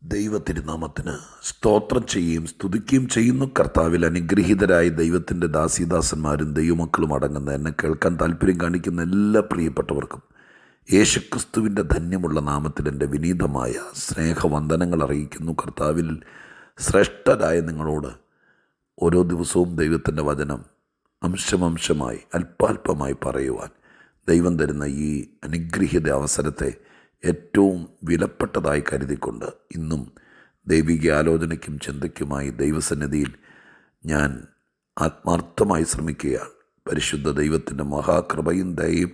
ദൈവത്തിരുനാമത്തിന് സ്തോത്രം ചെയ്യുകയും സ്തുതിക്കുകയും ചെയ്യുന്നു. കർത്താവിൽ അനുഗ്രഹീതരായ ദൈവത്തിൻ്റെ ദാസീദാസന്മാരും ദൈവമക്കളും അടങ്ങുന്ന എന്നെ കേൾക്കാൻ താല്പര്യം കാണിക്കുന്ന എല്ലാ പ്രിയപ്പെട്ടവർക്കും യേശുക്രിസ്തുവിൻ്റെ ധന്യമുള്ള നാമത്തിൽ എൻ്റെ വിനീതമായ സ്നേഹവന്ദനങ്ങൾ അറിയിക്കുന്നു. കർത്താവിൽ ശ്രേഷ്ഠരായ നിങ്ങളോട് ഓരോ ദിവസവും ദൈവത്തിൻ്റെ വചനം അംശമംശമായി അല്പാൽപമായി പറയുവാൻ ദൈവം തരുന്ന ഈ അനുഗ്രഹീത അവസരത്തെ ഏറ്റവും വിലപ്പെട്ടതായി കരുതിക്കൊണ്ട് ഇന്നും ദൈവിക ആലോചനയ്ക്കും ചിന്തയ്ക്കുമായി ദൈവസന്നിധിയിൽ ഞാൻ ആത്മാർത്ഥമായി ശ്രമിക്കുകയാണ്. പരിശുദ്ധ ദൈവത്തിൻ്റെ മഹാകൃപയും ദയയും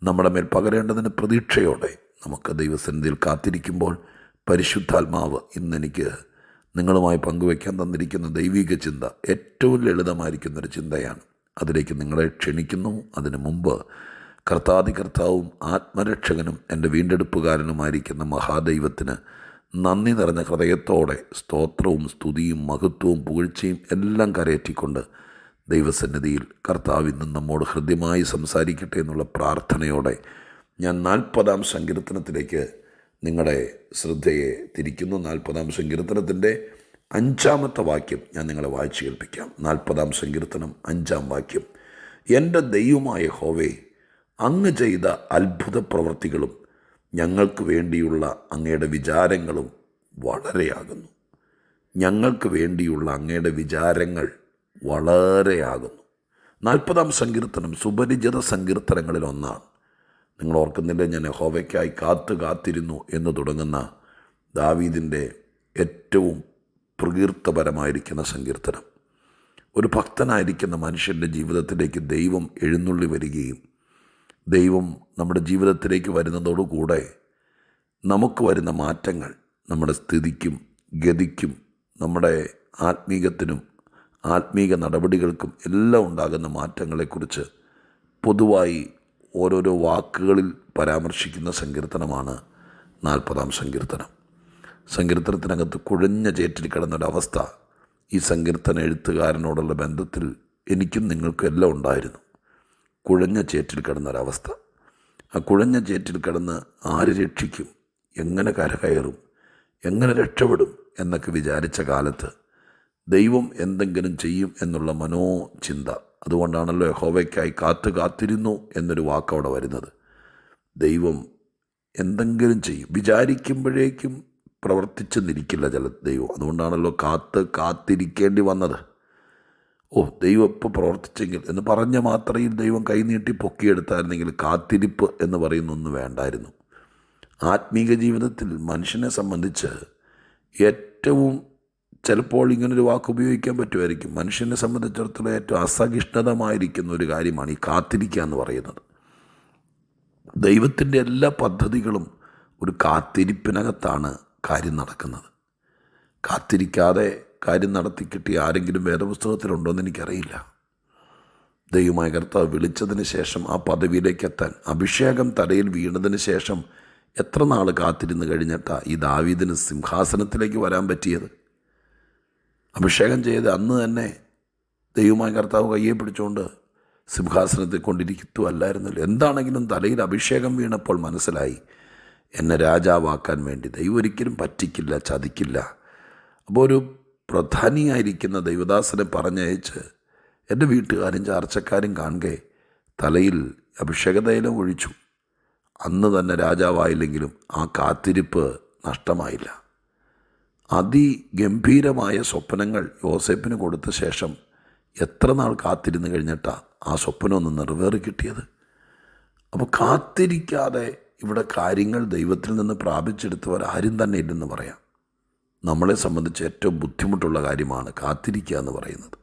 നമ്മുടെ മേൽ പകരേണ്ടതിന് പ്രതീക്ഷയോടെ നമുക്ക് ദൈവസന്നിധിയിൽ കാത്തിരിക്കുമ്പോൾ പരിശുദ്ധാത്മാവ് ഇന്നെനിക്ക് നിങ്ങളുമായി പങ്കുവയ്ക്കാൻ തന്നിരിക്കുന്ന ദൈവിക ചിന്ത ഏറ്റവും ലളിതമായിരിക്കുന്നൊരു ചിന്തയാണ്. അതിലേക്ക് നിങ്ങളെ ക്ഷണിക്കുന്നു. അതിനു മുമ്പ് കർത്താവും ആത്മരക്ഷകനും എൻ്റെ വീണ്ടെടുപ്പുകാരനുമായിരിക്കുന്ന മഹാദൈവത്തിന് നന്ദി നിറഞ്ഞ ഹൃദയത്തോടെ സ്തോത്രവും സ്തുതിയും മഹത്വവും പുകഴ്ചയും എല്ലാം കരയറ്റിക്കൊണ്ട് ദൈവസന്നിധിയിൽ കർത്താവ് ഇന്ന് നമ്മോട് ഹൃദ്യമായി സംസാരിക്കട്ടെ എന്നുള്ള പ്രാർത്ഥനയോടെ ഞാൻ 40-ാം സങ്കീർത്തനത്തിലേക്ക് നിങ്ങളുടെ ശ്രദ്ധയെ തിരിക്കുന്നു. 40-ാം സങ്കീർത്തനത്തിൻ്റെ 5-ാമത്തെ വാക്യം ഞാൻ നിങ്ങളെ വായിച്ചു കേൾപ്പിക്കാം. 40-ാം സങ്കീർത്തനം 5-ാം വാക്യം. എൻ്റെ ദൈവമായ യഹോവേ, അങ്ങ് ചെയ്ത അത്ഭുത പ്രവൃത്തികളും ഞങ്ങൾക്ക് വേണ്ടിയുള്ള അങ്ങയുടെ വിചാരങ്ങളും വളരെയാകുന്നു. ഞങ്ങൾക്ക് വേണ്ടിയുള്ള അങ്ങയുടെ വിചാരങ്ങൾ വളരെയാകുന്നു. 40-ാം സങ്കീർത്തനം സുപരിചിത സങ്കീർത്തനങ്ങളിൽ ഒന്നാണ്. നിങ്ങൾ ഓർക്കുന്നില്ലേ, ഞാൻ യഹോവയ്ക്കായി കാത്തിരുന്നു എന്ന് തുടങ്ങുന്ന ദാവീദിൻ്റെ ഏറ്റവും പ്രകീർത്തപരമായിരിക്കുന്ന സങ്കീർത്തനം. ഒരു ഭക്തനായിരിക്കുന്ന മനുഷ്യൻ്റെ ജീവിതത്തിലേക്ക് ദൈവം എഴുന്നള്ളി വരികയും ദൈവം നമ്മുടെ ജീവിതത്തിലേക്ക് വരുന്നതോടുകൂടെ നമുക്ക് വരുന്ന മാറ്റങ്ങൾ നമ്മുടെ സ്ഥിതിക്കും ഗതിക്കും നമ്മുടെ ആത്മീകത്തിനും ആത്മീക നടപടികൾക്കും എല്ലാം ഉണ്ടാകുന്ന മാറ്റങ്ങളെക്കുറിച്ച് പൊതുവായി ഓരോരോ വാക്കുകളിൽ പരാമർശിക്കുന്ന സങ്കീർത്തനമാണ് 40-ാം സങ്കീർത്തനം. സങ്കീർത്തനത്തിനകത്ത് കുഴഞ്ഞ ചേറ്റിൽ കിടന്നൊരവസ്ഥ ഈ സങ്കീർത്തന എഴുത്തുകാരനോടുള്ള ബന്ധത്തിൽ എനിക്കും നിങ്ങൾക്കും എല്ലാം ഉണ്ടായിരുന്നു. കുഴഞ്ഞ ചേറ്റിൽ കിടന്നൊരവസ്ഥ. ആ കുഴഞ്ഞ ചേറ്റിൽ കിടന്ന് ആര് രക്ഷിക്കും, എങ്ങനെ കരകയറും, എങ്ങനെ രക്ഷപ്പെടും എന്നൊക്കെ വിചാരിച്ച കാലത്ത് ദൈവം എന്തെങ്കിലും ചെയ്യും എന്നുള്ള മനോചിന്ത. അതുകൊണ്ടാണല്ലോ യഹോവയ്ക്കായി കാത്തിരുന്നു എന്നൊരു വാക്കവിടെ വരുന്നത്. ദൈവം എന്തെങ്കിലും ചെയ്യും, വിചാരിക്കുമ്പോഴേക്കും പ്രവർത്തിച്ചെന്നിരിക്കില്ല ദൈവം. അതുകൊണ്ടാണല്ലോ കാത്തിരിക്കേണ്ടി വന്നത്. ദൈവം ഇപ്പോൾ പ്രവർത്തിച്ചെങ്കിൽ എന്ന് പറഞ്ഞ മാത്രയിൽ ദൈവം കൈനീട്ടി പൊക്കിയെടുത്തായിരുന്നെങ്കിൽ കാത്തിരിപ്പ് എന്ന് പറയുന്നൊന്നും വേണ്ടായിരുന്നു. ആത്മീക ജീവിതത്തിൽ മനുഷ്യനെ സംബന്ധിച്ച് ഏറ്റവും ചിലപ്പോൾ ഇങ്ങനൊരു വാക്ക് ഉപയോഗിക്കാൻ പറ്റുമായിരിക്കും. മനുഷ്യനെ സംബന്ധിച്ചിടത്തോളം ഏറ്റവും അസഹിഷ്ണുതമായിരിക്കുന്ന ഒരു കാര്യമാണ് ഈ കാത്തിരിക്കുക എന്ന് പറയുന്നത്. ദൈവത്തിൻ്റെ എല്ലാ പദ്ധതികളും ഒരു കാത്തിരിപ്പിനകത്താണ് കാര്യം നടക്കുന്നത്. കാത്തിരിക്കാതെ കാര്യം നടത്തി കിട്ടിയ ആരെങ്കിലും വേദപുസ്തകത്തിലുണ്ടോയെന്ന് എനിക്കറിയില്ല. ദൈവമായ കർത്താവ് വിളിച്ചതിന് ശേഷം ആ പദവിയിലേക്ക് എത്താൻ അഭിഷേകം തലയിൽ വീണതിന് ശേഷം എത്ര നാൾ കാത്തിരുന്ന് കഴിഞ്ഞിട്ടാണ് ഈ ദാവീദിന് സിംഹാസനത്തിലേക്ക് വരാൻ പറ്റിയത്? അഭിഷേകം ചെയ്ത് അന്ന് തന്നെ ദൈവമായ കർത്താവ് കയ്യെ പിടിച്ചുകൊണ്ട് സിംഹാസനത്തിൽ കൊണ്ടിരിക്കുമല്ലായിരുന്നല്ലോ. എന്താണെങ്കിലും തലയിൽ അഭിഷേകം വീണപ്പോൾ മനസ്സിലായി, എന്നെ രാജാവാക്കാൻ വേണ്ടി ദൈവം ഒരിക്കലും പറ്റിക്കില്ല, ചതിക്കില്ല. അപ്പോൾ ഒരു പ്രധാനിയായിരിക്കുന്ന ദൈവദാസനെ പറഞ്ഞയച്ച് എൻ്റെ വീട്ടുകാരും ചാർച്ചക്കാരും കാണുകെ തലയിൽ അഭിഷേകതൈലം ഒഴിച്ചു. അന്ന് തന്നെ രാജാവായില്ലെങ്കിലും ആ കാത്തിരിപ്പ് നഷ്ടമായില്ല. അതിഗംഭീരമായ സ്വപ്നങ്ങൾ യോസേപ്പിന് കൊടുത്ത ശേഷം എത്ര നാൾ കാത്തിരുന്ന് കഴിഞ്ഞിട്ടാണ് ആ സ്വപ്നമൊന്ന് നിറവേറി കിട്ടിയത്. അപ്പോൾ കാത്തിരിക്കാതെ ഇവിടെ കാര്യങ്ങൾ ദൈവത്തിൽ നിന്ന് പ്രാപിച്ചെടുത്തവർ ആരും തന്നെ ഇല്ലെന്ന് പറയാം. നമ്മളെ സംബന്ധിച്ച് ഏറ്റവും ബുദ്ധിമുട്ടുള്ള കാര്യമാണ് കാത്തിരിക്കുക എന്ന് പറയുന്നത്.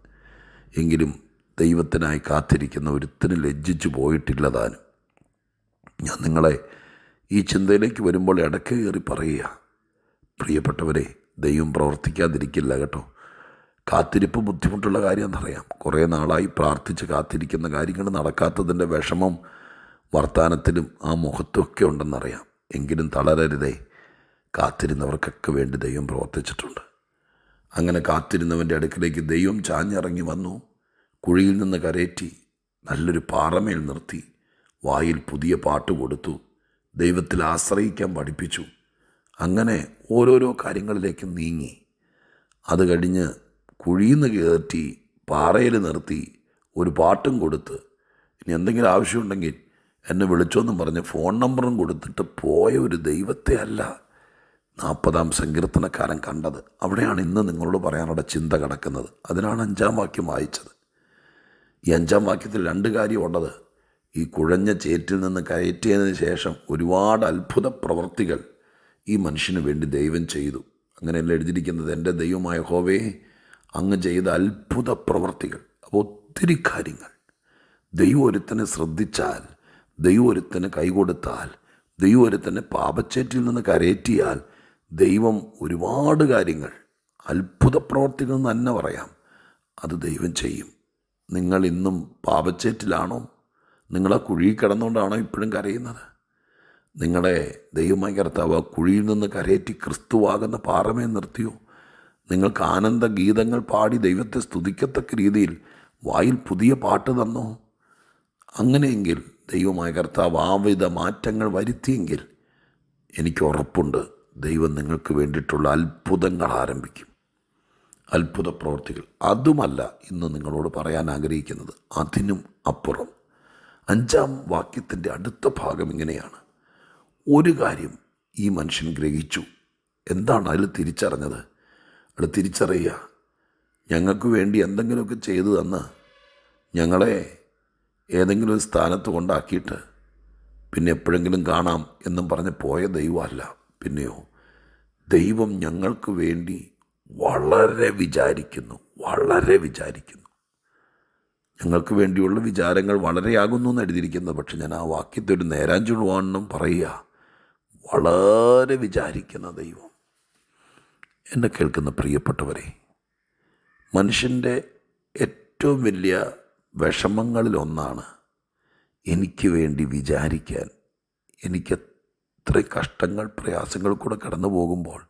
എങ്കിലും ദൈവത്തിനായി കാത്തിരിക്കുന്ന ഒരുത്തിന് ലജ്ജിച്ചു പോയിട്ടില്ല താനും. ഞാൻ നിങ്ങളെ ഈ ചിന്തയിലേക്ക് വരുമ്പോൾ ഇടയ്ക്ക് കയറി പറയുക, പ്രിയപ്പെട്ടവരെ, ദൈവം പ്രവർത്തിക്കാതിരിക്കില്ല കേട്ടോ. കാത്തിരിപ്പ് ബുദ്ധിമുട്ടുള്ള കാര്യം എന്നറിയാം. കുറേ നാളായി പ്രാർത്ഥിച്ച് കാത്തിരിക്കുന്ന കാര്യങ്ങൾ നടക്കാത്തതിൻ്റെ വിഷമം വർത്തമാനത്തിലും ആ മുഖത്തൊക്കെ ഉണ്ടെന്നറിയാം. എങ്കിലും തളരരുതേ. കാത്തിരുന്നവർക്കൊക്കെ വേണ്ടി ദൈവം പ്രവർത്തിച്ചിട്ടുണ്ട്. അങ്ങനെ കാത്തിരുന്നവൻ്റെ അടുക്കിലേക്ക് ദൈവം ചാഞ്ഞിറങ്ങി വന്നു. കുഴിയിൽ നിന്ന് കരേറ്റി നല്ലൊരു പാറമേൽ നിർത്തി വായിൽ പുതിയ പാട്ട് കൊടുത്തു. ദൈവത്തിൽ ആശ്രയിക്കാൻ പഠിപ്പിച്ചു. അങ്ങനെ ഓരോരോ കാര്യങ്ങളിലേക്ക് നീങ്ങി. അത് കഴിഞ്ഞ് കുഴിയിൽ നിന്ന് കയറ്റി പാറയിൽ നിർത്തി ഒരു പാട്ടും കൊടുത്ത്, ഇനി എന്തെങ്കിലും ആവശ്യമുണ്ടെങ്കിൽ എന്നെ വിളിച്ചോന്നും പറഞ്ഞ് ഫോൺ നമ്പറും കൊടുത്തിട്ട് പോയ ഒരു ദൈവത്തെ അല്ല 40-ാം സങ്കീർത്തനക്കാരൻ കണ്ടത്. അവിടെയാണ് ഇന്ന് നിങ്ങളോട് പറയാനുള്ള ചിന്ത കിടക്കുന്നത്. അതിനാണ് 5-ാം വാക്യം വായിച്ചത്. ഈ 5-ാം വാക്യത്തിൽ 2 കാര്യമുള്ളത്. ഈ കുഴഞ്ഞ ചേറ്റിൽ നിന്ന് കയറ്റിയതിന് ശേഷം ഒരുപാട് അത്ഭുത പ്രവർത്തികൾ ഈ മനുഷ്യന് വേണ്ടി ദൈവം ചെയ്തു. അങ്ങനെയല്ല എഴുതിയിരിക്കുന്നത്, എൻ്റെ ദൈവമായ യഹോവേ അങ്ങ് ചെയ്ത അത്ഭുത പ്രവർത്തികൾ. അപ്പോൾ ഒത്തിരി കാര്യങ്ങൾ. ദൈവം ഒരുത്തനെ ശ്രദ്ധിച്ചാൽ, ദൈവം ഒരുത്തന് കൈകൊടുത്താൽ, ദൈവം ഒരുത്തനെ പാപച്ചേറ്റിൽ നിന്ന് കരയറ്റിയാൽ ദൈവം ഒരുപാട് കാര്യങ്ങൾ, അത്ഭുത പ്രവർത്തികൾ എന്ന് തന്നെ പറയാം, അത് ദൈവം ചെയ്യും. നിങ്ങൾ ഇന്നും പാപച്ചേറ്റിലാണോ? നിങ്ങളാ കുഴിയിൽ കിടന്നുകൊണ്ടാണോ ഇപ്പോഴും കരയുന്നത്? നിങ്ങളെ ദൈവമായ കർത്താവ് കുഴിയിൽ നിന്ന് കരയറ്റി ക്രിസ്തുവാകുന്ന പാറമേ നിർത്തിയോ? നിങ്ങൾക്ക് ആനന്ദ ഗീതങ്ങൾ പാടി ദൈവത്തെ സ്തുതിക്കത്തക്ക രീതിയിൽ വായിൽ പുതിയ പാട്ട് തന്നോ? അങ്ങനെയെങ്കിൽ ദൈവമായ കർത്താവ് ആവിധ മാറ്റങ്ങൾ വരുത്തിയെങ്കിൽ എനിക്ക് ഉറപ്പുണ്ട്, ദൈവം നിങ്ങൾക്ക് വേണ്ടിയിട്ടുള്ള അത്ഭുതങ്ങൾ ആരംഭിക്കും, അത്ഭുത പ്രവർത്തികൾ. അതുമല്ല ഇന്ന് നിങ്ങളോട് പറയാൻ ആഗ്രഹിക്കുന്നത്, അതിനും അപ്പുറം. 5-ാം വാക്യത്തിൻ്റെ അടുത്ത ഭാഗം ഇങ്ങനെയാണ്. ഒരു കാര്യം ഈ മനുഷ്യൻ ഗ്രഹിച്ചു. എന്താണ് അതിൽ തിരിച്ചറിഞ്ഞത്? അത് തിരിച്ചറിയുക, ഞങ്ങൾക്ക് വേണ്ടി എന്തെങ്കിലുമൊക്കെ ചെയ്തു തന്ന് ഞങ്ങളെ ഏതെങ്കിലും ഒരു സ്ഥാനത്ത് കൊണ്ടാക്കിയിട്ട് പിന്നെ എപ്പോഴെങ്കിലും കാണാം എന്നും പറഞ്ഞ് പോയ ദൈവമല്ല. പിന്നെയോ, ദൈവം ഞങ്ങൾക്ക് വേണ്ടി വളരെ വിചാരിക്കുന്നു. ഞങ്ങൾക്ക് വേണ്ടിയുള്ള വിചാരങ്ങൾ വളരെയാകുന്നു എന്ന് എഴുതിയിരിക്കുന്നത്. പക്ഷെ ഞാൻ ആ വാക്യത്തെ ഒരു നേരാഞ്ചുവാണെന്നും പറയുക, വളരെ വിചാരിക്കുന്ന ദൈവം. എന്നെ കേൾക്കുന്ന പ്രിയപ്പെട്ടവരെ, മനുഷ്യൻ്റെ ഏറ്റവും വലിയ വിഷമങ്ങളിലൊന്നാണ് എനിക്ക് വേണ്ടി വിചാരിക്കാൻ. എനിക്ക് എത്ര കഷ്ടങ്ങൾ പ്രയാസങ്ങൾ കൂടെ കടന്നു പോകുമ്പോൾ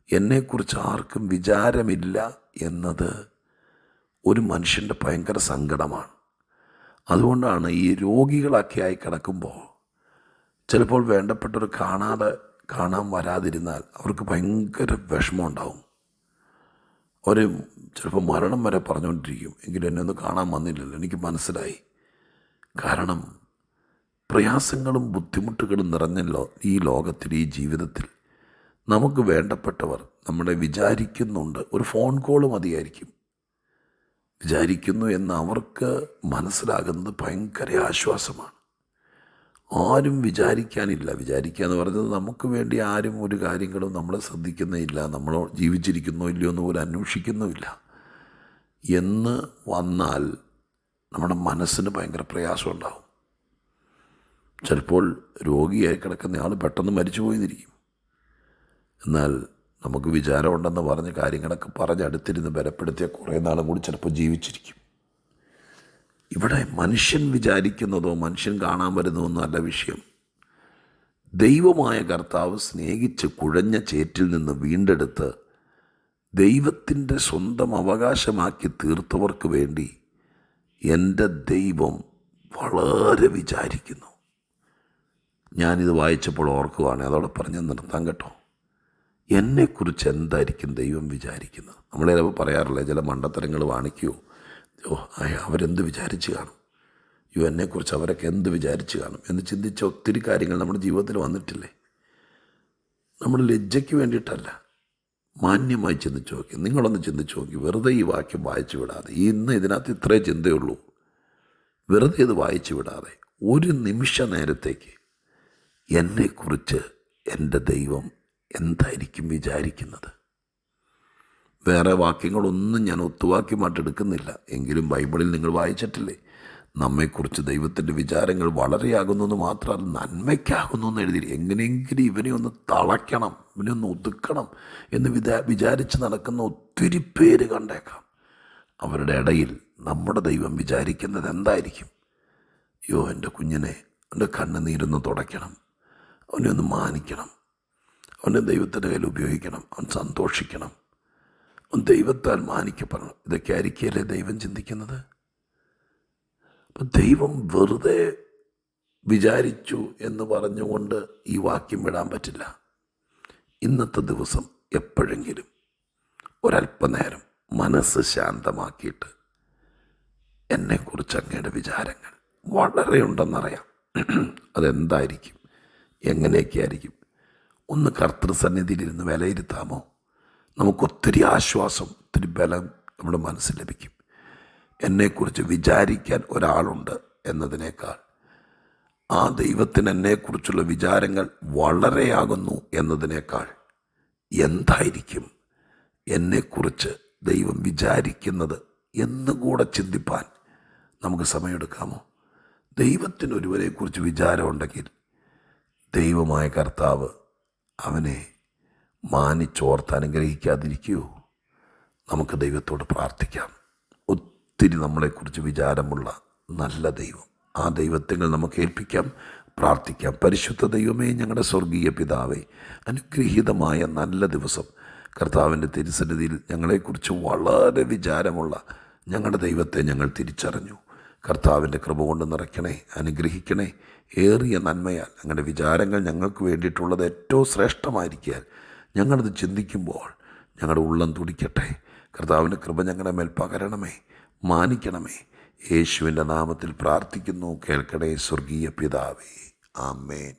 എന്നെക്കുറിച്ച് ആർക്കും വിചാരമില്ല എന്നത് ഒരു മനുഷ്യൻ്റെ ഭയങ്കര സങ്കടമാണ്. അതുകൊണ്ടാണ് ഈ രോഗികളൊക്കെ ആയി കിടക്കുമ്പോൾ ചിലപ്പോൾ വേണ്ടപ്പെട്ടവർ കാണാൻ വരാതിരുന്നാൽ അവർക്ക് ഭയങ്കര വിഷമമുണ്ടാവും. അവർ ചിലപ്പോൾ മരണം വരെ പറഞ്ഞുകൊണ്ടിരിക്കും, എങ്കിലും എന്നെ ഒന്ന് കാണാൻ വന്നില്ലല്ലോ. എനിക്ക് മനസ്സിലായി. കാരണം പ്രയാസങ്ങളും ബുദ്ധിമുട്ടുകളും നിറഞ്ഞല്ലോ ഈ ലോകത്തിൽ, ഈ ജീവിതത്തിൽ. നമുക്ക് വേണ്ടപ്പെട്ടവർ നമ്മളെ വിചാരിക്കുന്നുണ്ട്. ഒരു ഫോൺ കോൾ മതിയായിരിക്കും. വിചാരിക്കുന്നു എന്ന് അവർക്ക് മനസ്സിലാകുന്നത് ഭയങ്കര ആശ്വാസമാണ്. ആരും വിചാരിക്കാനില്ല. വിചാരിക്കുക എന്ന് പറയുന്നത് നമുക്ക് വേണ്ടി ആരും ഒരു കാര്യങ്ങളും നമ്മളെ ശ്രദ്ധിക്കുന്നേയില്ല, നമ്മൾ ജീവിച്ചിരിക്കുന്നോ ഇല്ലയോ എന്ന് പോലും അന്വേഷിക്കുന്നുമില്ല എന്ന് വന്നാൽ നമ്മുടെ മനസ്സിന് ഭയങ്കര പ്രയാസം ഉണ്ടാകും. ചിലപ്പോൾ രോഗിയായി കിടക്കുന്ന ആൾ പെട്ടെന്ന് മരിച്ചു പോയിരിക്കും. എന്നാൽ നമുക്ക് വിചാരമുണ്ടെന്ന് പറഞ്ഞ് കാര്യങ്ങളൊക്കെ പറഞ്ഞ് അടുത്തിരുന്ന് ബലപ്പെടുത്തിയ കുറേ നാളും കൂടി ചിലപ്പോൾ ജീവിച്ചിരിക്കും. ഇവിടെ മനുഷ്യൻ വിചാരിക്കുന്നതോ മനുഷ്യൻ കാണാൻ വരുന്നതൊന്നും അല്ല വിഷയം. ദൈവമായ കർത്താവ് സ്നേഹിച്ച് കുഴഞ്ഞ ചേറ്റിൽ നിന്ന് വീണ്ടെടുത്ത് ദൈവത്തിൻ്റെ സ്വന്തം അവകാശമാക്കി തീർത്തവർക്ക് വേണ്ടി എൻ്റെ ദൈവം വളരെ വിചാരിക്കുന്നു. ഞാനിത് വായിച്ചപ്പോൾ ഓർക്കുവാണ്, അതോടെ പറഞ്ഞ് നിർത്താൻ കേട്ടോ. എന്നെക്കുറിച്ച് എന്തായിരിക്കും ദൈവം വിചാരിക്കുന്നത്? നമ്മളെ പറയാറില്ലേ, ചില മണ്ടത്തരങ്ങൾ കാണിക്കുമോ, അവരെന്ത് വിചാരിച്ച് കാണും, എന്നെക്കുറിച്ച് അവരൊക്കെ എന്ത് വിചാരിച്ച് കാണും എന്ന് ചിന്തിച്ച ഒത്തിരി കാര്യങ്ങൾ നമ്മുടെ ജീവിതത്തിൽ വന്നിട്ടില്ലേ? നമ്മൾ ലജ്ജയ്ക്ക് വേണ്ടിയിട്ടല്ല, മാന്യമായി ചിന്തിച്ച് നോക്കി. നിങ്ങളൊന്ന് ചിന്തിച്ച് നോക്കി. വെറുതെ ഈ വാക്യം വായിച്ചു വിടാതെ, ഇന്ന് ഇതിനകത്ത് ഇത്രേ ചിന്തയുള്ളൂ, വെറുതെ ഇത് വായിച്ചു വിടാതെ ഒരു നിമിഷ നേരത്തേക്ക് എന്നെക്കുറിച്ച് എൻ്റെ ദൈവം എന്തായിരിക്കും വിചാരിക്കുന്നത്? വേറെ വാക്യങ്ങളൊന്നും ഞാൻ ഒത്തുവാക്യമായിട്ട് എടുക്കുന്നില്ല. എങ്കിലും ബൈബിളിൽ നിങ്ങൾ വായിച്ചിട്ടില്ലേ, നമ്മെക്കുറിച്ച് ദൈവത്തിൻ്റെ വിചാരങ്ങൾ വളരെയാകുന്നു എന്ന് മാത്രമല്ല നന്മയ്ക്കാകുന്നു എന്ന് എഴുതി. എങ്ങനെയെങ്കിലും ഇവനെ ഒന്ന് തളയ്ക്കണം, ഇവനെ ഒന്ന് ഒതുക്കണം എന്ന് വിചാരിച്ച് നടക്കുന്ന ഒത്തിരി പേര് കണ്ടേക്കാം. അവരുടെ ഇടയിൽ നമ്മുടെ ദൈവം വിചാരിക്കുന്നത് എന്തായിരിക്കും? എൻ്റെ കുഞ്ഞിനെ, അവൻ്റെ കണ്ണുനീരൊന്ന് തുടയ്ക്കണം, അവനെ ഒന്ന് മാനിക്കണം, അവനെ ദൈവത്തിൻ്റെ കയ്യിൽ ഉപയോഗിക്കണം, അവൻ സന്തോഷിക്കണം, അവൻ ദൈവത്താൽ മാനിക്കപ്പെടണം. ഇതൊക്കെ ആയിരിക്കല്ലേ ദൈവം ചിന്തിക്കുന്നത്? അപ്പം ദൈവം വെറുതെ വിചാരിച്ചു എന്ന് പറഞ്ഞുകൊണ്ട് ഈ വാക്യം വിടാൻ പറ്റില്ല. ഇന്നത്തെ ദിവസം എപ്പോഴെങ്കിലും ഒരല്പനേരം മനസ്സ് ശാന്തമാക്കിയിട്ട് എന്നെക്കുറിച്ച് അങ്ങയുടെ വിചാരങ്ങൾ വളരെ ഉണ്ടെന്നറിയാം, അതെന്തായിരിക്കും, എങ്ങനെയൊക്കെ ആയിരിക്കും, ഒന്ന് കർത്തൃസന്നിധിയിലിരുന്ന് വിലയിരുത്താമോ? നമുക്കൊത്തിരി ആശ്വാസം, ഒത്തിരി ബലം നമ്മുടെ മനസ്സിൽ ലഭിക്കും. എന്നെക്കുറിച്ച് വിചാരിക്കാൻ ഒരാളുണ്ട് എന്നതിനേക്കാൾ ആ ദൈവത്തിന് എന്നെക്കുറിച്ചുള്ള വിചാരങ്ങൾ വളരെയാകുന്നു എന്നതിനേക്കാൾ എന്തായിരിക്കും എന്നെക്കുറിച്ച് ദൈവം വിചാരിക്കുന്നത് എന്നുകൂടെ ചിന്തിപ്പാൻ നമുക്ക് സമയമെടുക്കാമോ? ദൈവത്തിന് ഒരുവരെക്കുറിച്ച് വിചാരമുണ്ടെങ്കിൽ ദൈവമായ കർത്താവ് അവനെ മാനിച്ചോർത്ത് അനുഗ്രഹിക്കാതിരിക്കുമോ? നമുക്ക് ദൈവത്തോട് പ്രാർത്ഥിക്കാം. ഒത്തിരി നമ്മളെക്കുറിച്ച് വിചാരമുള്ള നല്ല ദൈവം, ആ ദൈവത്തെങ്കിൽ നമുക്ക് ഏൽപ്പിക്കാം, പ്രാർത്ഥിക്കാം. പരിശുദ്ധ ദൈവമേ, ഞങ്ങളുടെ സ്വർഗീയ പിതാവേ, അനുഗ്രഹീതമായ നല്ല ദിവസം കർത്താവിൻ്റെ തിരുസന്നിധിയിൽ ഞങ്ങളെക്കുറിച്ച് വളരെ വിചാരമുള്ള ഞങ്ങളുടെ ദൈവത്തെ ഞങ്ങൾ തിരിച്ചറിഞ്ഞു. കർത്താവിൻ്റെ കൃപ കൊണ്ട് നിറയ്ക്കണേ, അനുഗ്രഹിക്കണേ. ഏറിയ നന്മയാൽ ഞങ്ങളുടെ വിചാരങ്ങൾ ഞങ്ങൾക്ക് വേണ്ടിയിട്ടുള്ളത് ഏറ്റവും ശ്രേഷ്ഠമായിരിക്കാൻ ഞങ്ങളത് ചിന്തിക്കുമ്പോൾ ഞങ്ങളുടെ ഉള്ളം തുടിക്കട്ടെ. കർത്താവിൻ്റെ കൃപ ഞങ്ങളുടെ മേൽ പകരണമേ, മാനിക്കണമേ. യേശുവിൻ്റെ നാമത്തിൽ പ്രാർത്ഥിക്കുന്നു, കേൾക്കണേ സ്വർഗീയ പിതാവേ. ആമേൻ.